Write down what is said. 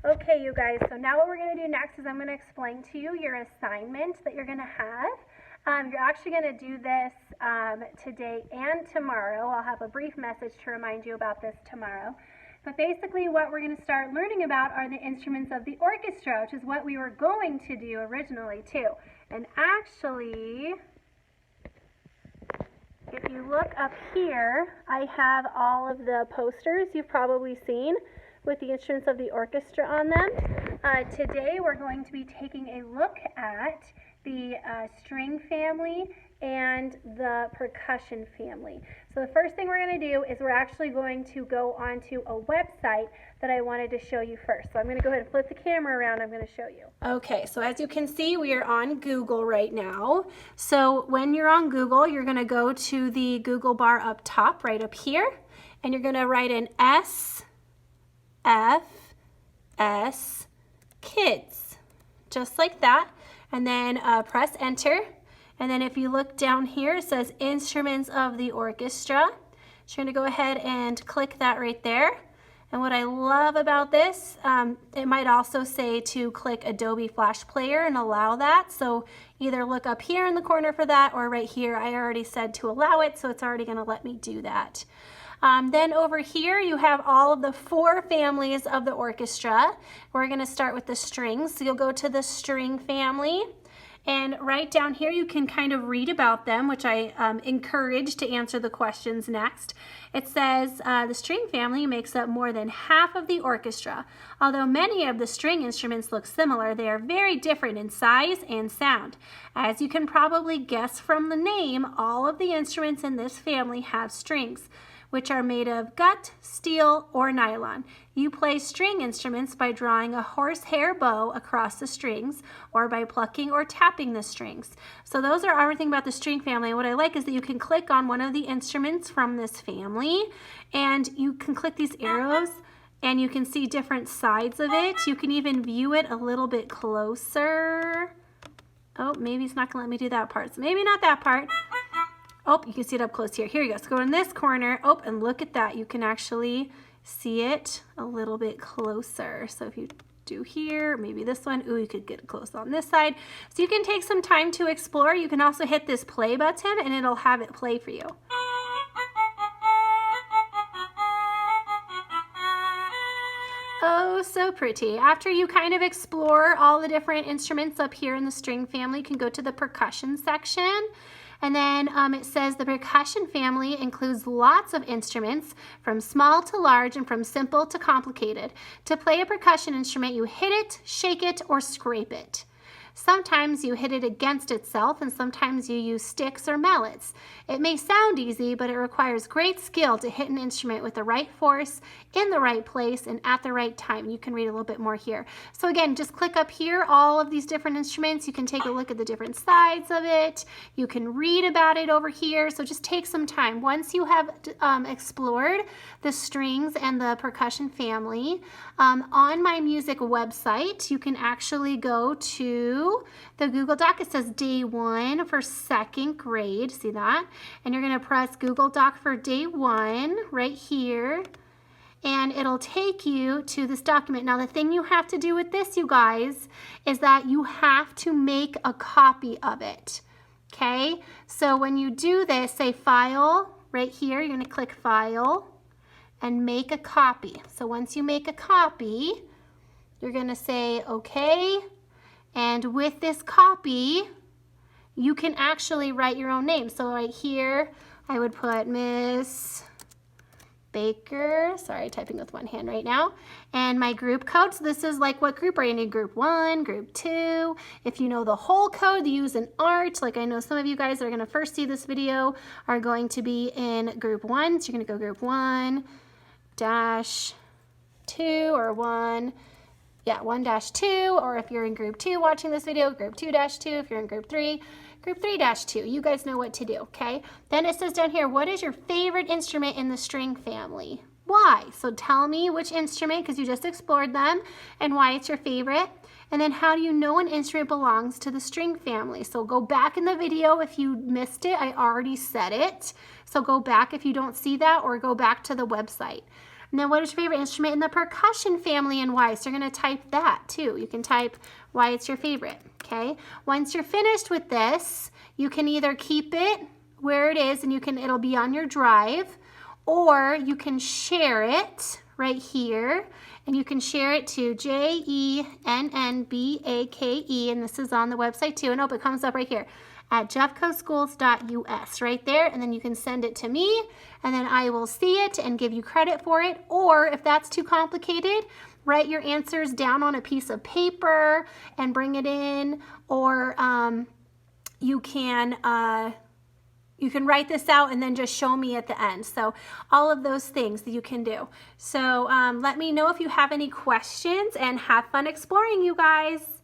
Okay, you guys, so now what we're going to do next is I'm going to explain to you your assignment that you're going to have. You're actually going to do this today and tomorrow. I'll have a brief message to remind you about this tomorrow. But basically what we're going to start learning about are the instruments of the orchestra, which is what we were going to do originally too. And actually, if you look up here, I have all of the posters you've probably seen with the instruments of the orchestra on them. Today we're going to be taking a look at the string family and the percussion family. So the first thing we're going to do is we're actually going to go onto a website that I wanted to show you first. So I'm going to go ahead and flip the camera around. I'm going to show you. Okay, so as you can see, we are on Google right now. So when you're on Google, you're going to go to the Google bar up top, right up here, and you're going to write in SFS Kids, just like that, and then press enter. And then if you look down here, it says Instruments of the Orchestra. So you're going to go ahead and click that right there. And what I love about this, it might also say to click Adobe Flash Player and allow that. So either look up here in the corner for that, or right here, I already said to allow it, so it's already going to let me do that. Then over here you have all of the 4 families of the orchestra. We're going to start with the strings. So you'll go to the string family, and right down here you can kind of read about them, which I encourage to answer the questions next. It says the string family makes up more than half of the orchestra. Although many of the string instruments look similar, they are very different in size and sound. As you can probably guess from the name, all of the instruments in this family have strings, which are made of gut, steel, or nylon. You play string instruments by drawing a horsehair bow across the strings, or by plucking or tapping the strings. So those are everything about the string family. And what I like is that you can click on one of the instruments from this family, and you can click these arrows, and you can see different sides of it. You can even view it a little bit closer. Oh, maybe it's not gonna let me do that part. So maybe not that part. Oh, you can see it up close here. Here you go. So go in this corner. Oh, and look at that. You can actually see it a little bit closer. So if you do here, maybe this one, ooh, you could get close on this side. So you can take some time to explore. You can also hit this play button and it'll have it play for you. Oh, so pretty. After you kind of explore all the different instruments up here in the string family, you can go to the percussion section. And then it says the percussion family includes lots of instruments, from small to large and from simple to complicated. To play a percussion instrument, you hit it, shake it, or scrape it. Sometimes you hit it against itself, and sometimes you use sticks or mallets. It may sound easy, but it requires great skill to hit an instrument with the right force, in the right place, and at the right time. You can read a little bit more here. So again, just click up here, all of these different instruments. You can take a look at the different sides of it. You can read about it over here. So just take some time. Once you have explored the strings and the percussion family, on my music website, you can actually go to the Google Doc. It says day 1 for 2nd grade. See that? And you're going to press Google Doc for day 1 right here, and it'll take you to this document. Now the thing you have to do with this, you guys, is that you have to make a copy of it. Okay? So when you do this, say File right here, you're going to click File and make a copy. So once you make a copy, you're going to say okay. And with this copy, you can actually write your own name. So right here, I would put Miss Baker, sorry, typing with one hand right now, and my group code. So this is like, what group are you in? Group 1, group 2. If you know the whole code, use an art. Like I know some of you guys that are going to first see this video are going to be in group 1. So you're going to go group 1-2 or 1-2, or if you're in group 2 watching this video, group 2-2. If you're in group 3, group 3-2. You guys know what to do, okay? Then it says down here, what is your favorite instrument in the string family? Why? So tell me which instrument, because you just explored them, and why it's your favorite. And then how do you know an instrument belongs to the string family? So go back in the video if you missed it. I already said it. So go back if you don't see that, or go back to the website. And then what is your favorite instrument in the percussion family and why? So you're going to type that too. You can type why it's your favorite, okay? Once you're finished with this, you can either keep it where it is and it'll be on your drive, or you can share it right here, and you can share it to JENNBAKE, and this is on the website too, and it comes up right here at jeffcoschools.us right there, and then you can send it to me, and then I will see it and give you credit for it. Or if that's too complicated, write your answers down on a piece of paper and bring it in, or you can write this out and then just show me at the end. So all of those things that you can do. So let me know if you have any questions, and have fun exploring, you guys.